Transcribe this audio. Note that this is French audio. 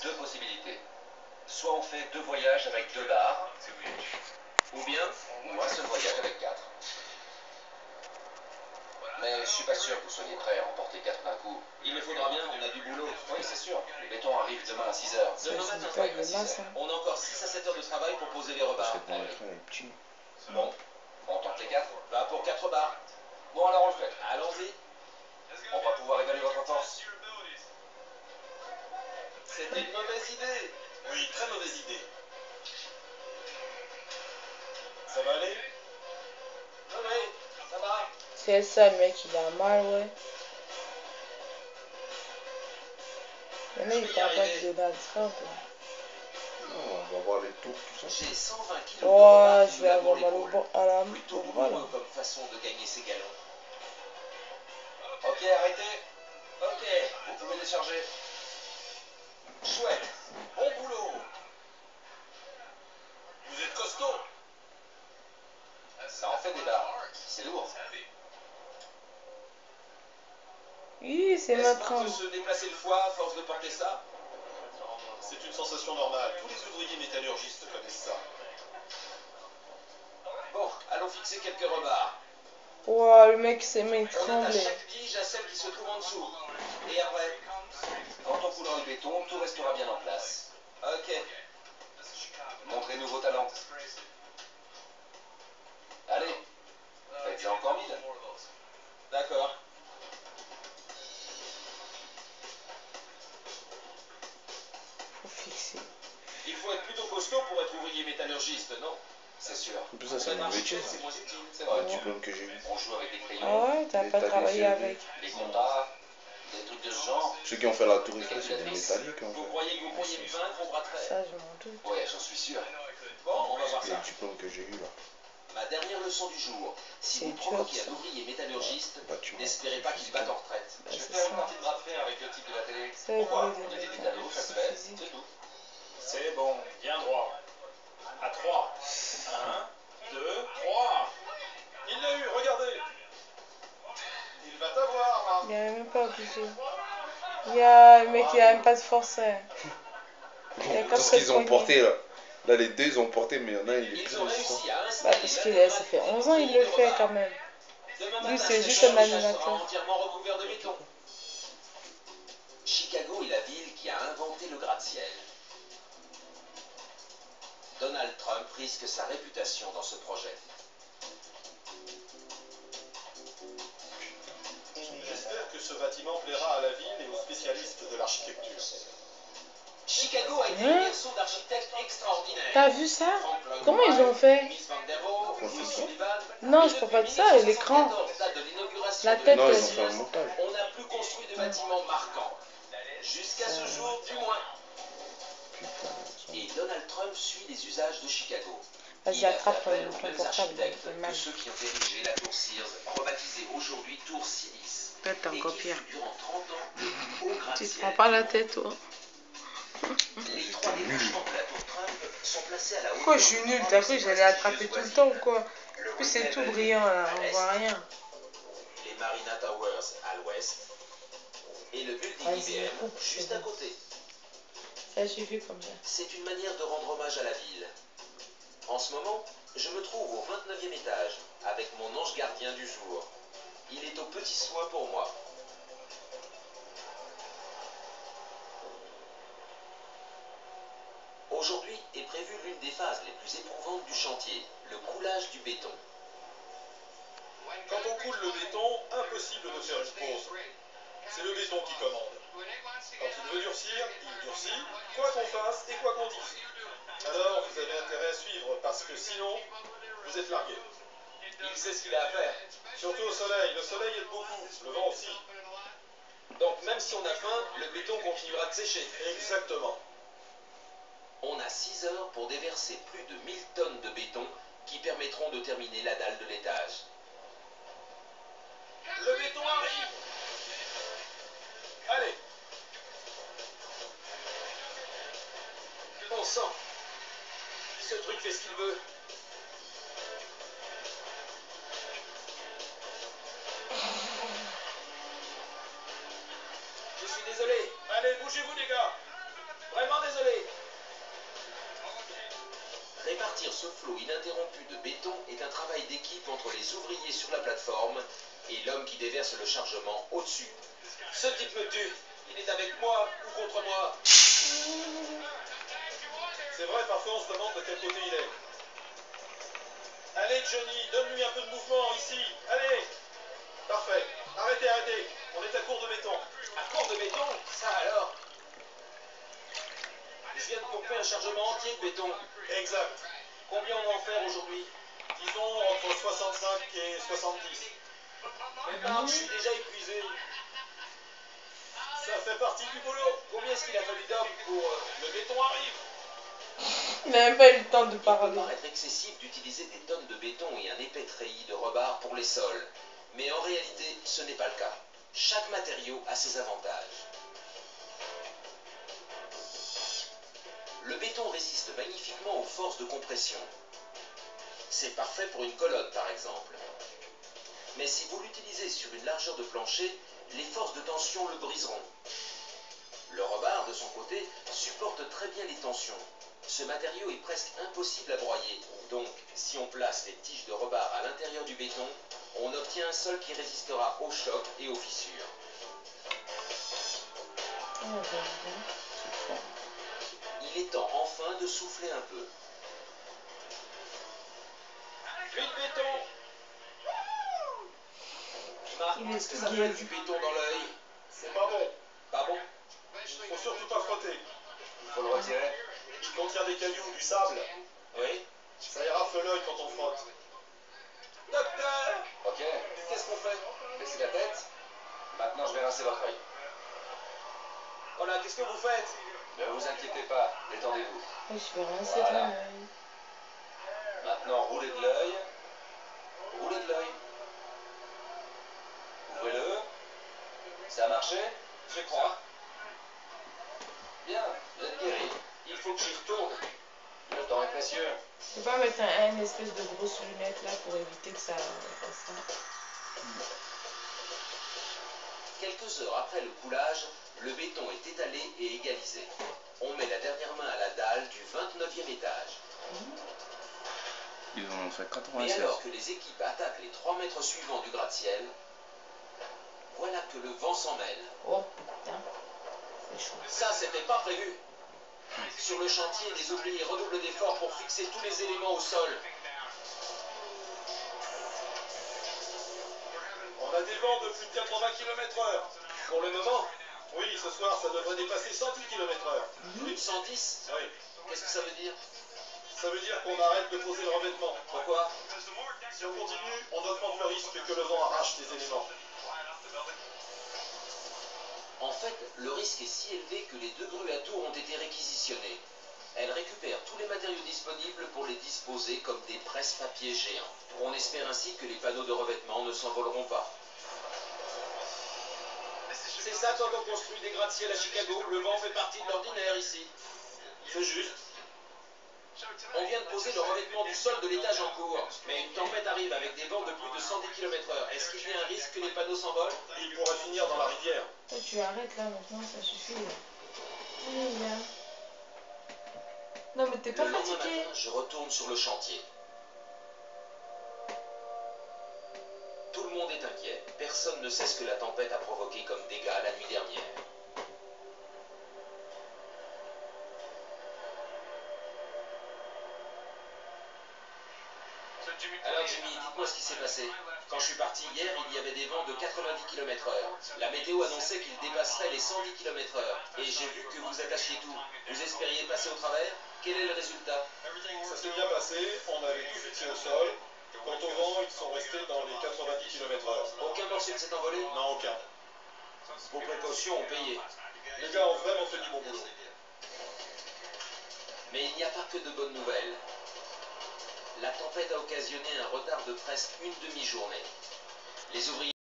Deux possibilités. Soit on fait 2 voyages avec 2 barres, ou bien un seul voyage avec 4. Mais je suis pas sûr que vous soyez prêts à emporter 4 d'un coup. Il le faudra bien, on a du boulot. Oui, c'est sûr. Le béton arrive demain à 6 h. Demain matin, pas de masse, hein. on a encore 6 à 7 heures de travail pour poser les repas. Bon, on tente les 4. Bah pour 4 barres. Bon alors on le fait. Allons-y. On va pouvoir évaluer votre force. C'était une mauvaise idée. Oui, très mauvaise idée. Ça va aller? Oui, ça va. C'est ça, le mec, il a mal, ouais. Mais là, il parle pas de Donald Trump. On va voir les tours, tout ça. J'ai 120 kilos de Oh, je vais avoir mal au bras, à la plutôt au bras, là. comme façon de gagner ses galons. Ok, arrêtez. Ok, vous pouvez décharger. Chouette, bon boulot. Vous êtes costaud. Ça en fait des barres. C'est lourd. Oui, c'est Est-ce notre pas train. de se déplacer le foie à force de porter ça? C'est une sensation normale. Tous les ouvriers métallurgistes connaissent ça. Bon, allons fixer quelques rebarres. Wow, le mec, ses mains On attache tremblaient. chaque tige à celle qui se trouve en dessous. Et après, quand on coulera le béton, tout restera bien en place. Ok. Montrez-nous vos talents. Allez, faites-en encore 1000. D'accord. Faut fixer. Il faut être plutôt costaud pour être ouvrier métallurgiste, non? C'est sûr. En plus, ça, c'est mon métier. C'est moins utile, c'est Le vrai. diplôme que j'ai eu. On joue avec des Ah crayons, ouais, t'as pas travaillé avec. des comptas, des trucs de ce genre. Ceux qui ont fait la tour Eiffel, c'est des métalliques en Vous fait. croyez que vous pourriez me vaincre au bras de fer? Ça, je m'en doute. Ouais, j'en suis sûr. Bon, on va voir C'est ça. le diplôme que j'ai eu là. Ma dernière leçon du jour. Si C'est vous dur, provoquez ça. un ouvrier métallurgiste, Bâtiment. n'espérez pas qu'il batte en retraite. Bah, Je vais c'est faire une ça. partie de bras de fer avec le type de la télé. Ça, Pourquoi? vous On voulez est des des métallos, ça se c'est fait, physique. c'est tout. C'est bon, bien droit. À 3. 1, 2, 3. Il l'a eu, regardez. Il va t'avoir, là. Il a même pas obligé. Le mec, il a même pas de force. Hein. Il a Tout qu'à ce se qu'ils ont poigner. porté là. Là, les deux, ils ont porté, mais il y en a un, il est Ils plus ont résistant. réussi à Bah, installer parce que ça fait 11 ans il le fait quand même. Lui, c'est juste un animateur. Entièrement recouvert de béton. Chicago est la ville qui a inventé le gratte-ciel. Donald Trump risque sa réputation dans ce projet. J'espère que ce bâtiment plaira à la ville et aux spécialistes de l'architecture. Chicago a été un berceau d'architectes extraordinaires. T'as vu ça? Comment ils ont fait? Non, je parle pas de ça, l'écran. La tête. Non, ils ont fait un montage. On n'a plus construit de bâtiments marquants. Jusqu'à ce jour, du moins. Et Donald Trump suit les usages de Chicago. Vas-y, attrape ton portable. Que ceux qui ont érigé la tour Sears, rebaptisée aujourd'hui tour Silis. Peut-être t'es encore pire. Durant 30 ans, le plus haut Tu te gratte-ciel. prends pas la tête, toi. Les 3 débouchements de la tour Trump sont placés à la hauteur. Pourquoi je suis nul? T'as cru que j'allais attraper tout le temps ou quoi? En plus, c'est tout brillant là, on voit rien. Les Marina Towers à l'ouest et le building IBM juste à côté. Ça suffit comme ça. C'est une manière de rendre hommage à la ville. En ce moment, je me trouve au 29e étage avec mon ange gardien du jour. Il est aux petits soins pour moi. Aujourd'hui est prévue l'une des phases les plus éprouvantes du chantier, le coulage du béton. Quand on coule le béton, impossible de faire une pause. C'est le béton qui commande. Quand il veut durcir, il durcit, quoi qu'on fasse et quoi qu'on dise. Alors vous avez intérêt à suivre, parce que sinon, vous êtes largué. Il sait ce qu'il a à faire. Surtout au soleil. Le soleil aide beaucoup, le vent aussi. Donc même si on a faim, le béton continuera de sécher. Exactement. On a 6 heures pour déverser plus de 1000 tonnes de béton qui permettront de terminer la dalle de l'étage. Le béton arrive. Allez. Bon sang. Ce truc fait ce qu'il veut. Je suis désolé. Allez, bougez-vous les gars. Vraiment désolé. Répartir ce flot ininterrompu de béton est un travail d'équipe entre les ouvriers sur la plateforme et l'homme qui déverse le chargement au-dessus. Ce type me tue. Il est avec moi ou contre moi. C'est vrai, parfois on se demande de quel côté il est. Allez Johnny, donne-lui un peu de mouvement ici. Allez. Parfait. Arrêtez, arrêtez. On est à court de béton. À court de béton? Ça alors? Je viens de pomper un chargement entier de béton. Exact. Combien on va en faire aujourd'hui? Disons entre 65 et 70. Mais Marc, je suis déjà épuisé. Ça fait partie du boulot. Combien est-ce qu'il a fallu d'hommes pour... Le béton arrive. Il n'a même pas eu le temps de Il peut parler. paraître excessif d'utiliser des tonnes de béton et un épais treillis de rebar pour les sols. Mais en réalité, ce n'est pas le cas. Chaque matériau a ses avantages. Le béton résiste magnifiquement aux forces de compression. C'est parfait pour une colonne, par exemple. Mais si vous l'utilisez sur une largeur de plancher, les forces de tension le briseront. Le rebar, de son côté, supporte très bien les tensions. Ce matériau est presque impossible à broyer. Donc, si on place les tiges de rebar à l'intérieur du béton, on obtient un sol qui résistera aux chocs et aux fissures. Il est temps enfin de souffler un peu. Vite béton! Marc, Il est est-ce que ça tout fait gaze. du béton dans l'œil? C'est pas bon. Pas bon? Faut surtout pas frotter. Il faut le retirer. Il contient des cailloux, du sable. Oui? Ça ira l'œil quand on frotte. Docteur! Ok. Qu'est-ce qu'on fait? Baissez la tête. Maintenant, je vais rincer votre œil. Voilà, qu'est-ce que vous faites? Ne vous inquiétez pas, détendez-vous. Je vais rincer Voilà. ton œil. Maintenant, roulez de l'œil. Roulez de l'œil. Ouvrez-le. Ça a marché? Je crois. Bien, vous êtes guéri. Il faut que j'y retourne. Le temps est précieux. Je vais pas mettre un espèce de grosse lunette là pour éviter que ça fasse ça. Quelques heures après le coulage, le béton est étalé et égalisé. On met la dernière main à la dalle du 29e étage. Ils en ont fait Mais 96. alors que les équipes attaquent les 3 mètres suivants du gratte-ciel, voilà que le vent s'en mêle. Oh putain, c'est chaud. Ça, c'était pas prévu. Sur le chantier, les ouvriers redoublent d'efforts pour fixer tous les éléments au sol. On a des vents de plus de 80 km/h. Pour le moment, Oui, ce soir, ça devrait dépasser 110 km/h. plus de 110. Oui. Qu'est-ce que ça veut dire? Ça veut dire qu'on arrête de poser le revêtement. Pourquoi? Si on continue, on augmente le risque que le vent arrache les éléments. En fait, le risque est si élevé que les 2 grues à tour ont été réquisitionnées. Elles récupèrent tous les matériaux disponibles pour les disposer comme des presse-papiers géants. On espère ainsi que les panneaux de revêtement ne s'envoleront pas. C'est ça quand on construit des gratte-ciel à Chicago, le vent fait partie de l'ordinaire ici. C'est juste. On vient de poser le revêtement du sol de l'étage en cours, mais une tempête arrive avec des vents de plus de 110 km/h. Est-ce qu'il y a un risque que les panneaux s'envolent? Il pourrait finir dans la rivière. Toi tu arrêtes là maintenant, ça suffit. Allez viens. Non mais t'es pas Le lendemain fatigué. matin, je retourne sur le chantier. Tout le monde est inquiet. Personne ne sait ce que la tempête a provoqué comme dégâts la nuit dernière. Alors Jimmy, dites-moi ce qui s'est passé. Quand je suis parti hier, il y avait des vents de 90 km/h. La météo annonçait qu'ils dépasseraient les 110 km/h. Et j'ai vu que vous attachiez tout. Vous espériez passer au travers? Quel est le résultat? Ça s'est bien passé, on avait tout fixé au sol. Quant au vent, ils sont restés dans les 90 km/h. Aucun morceau ne s'est envolé? Non, aucun. Vos précautions ont payé. Les gars ont vraiment fait du bon boulot. Mais il n'y a pas que de bonnes nouvelles. La tempête a occasionné un retard de presque une demi-journée. Les ouvriers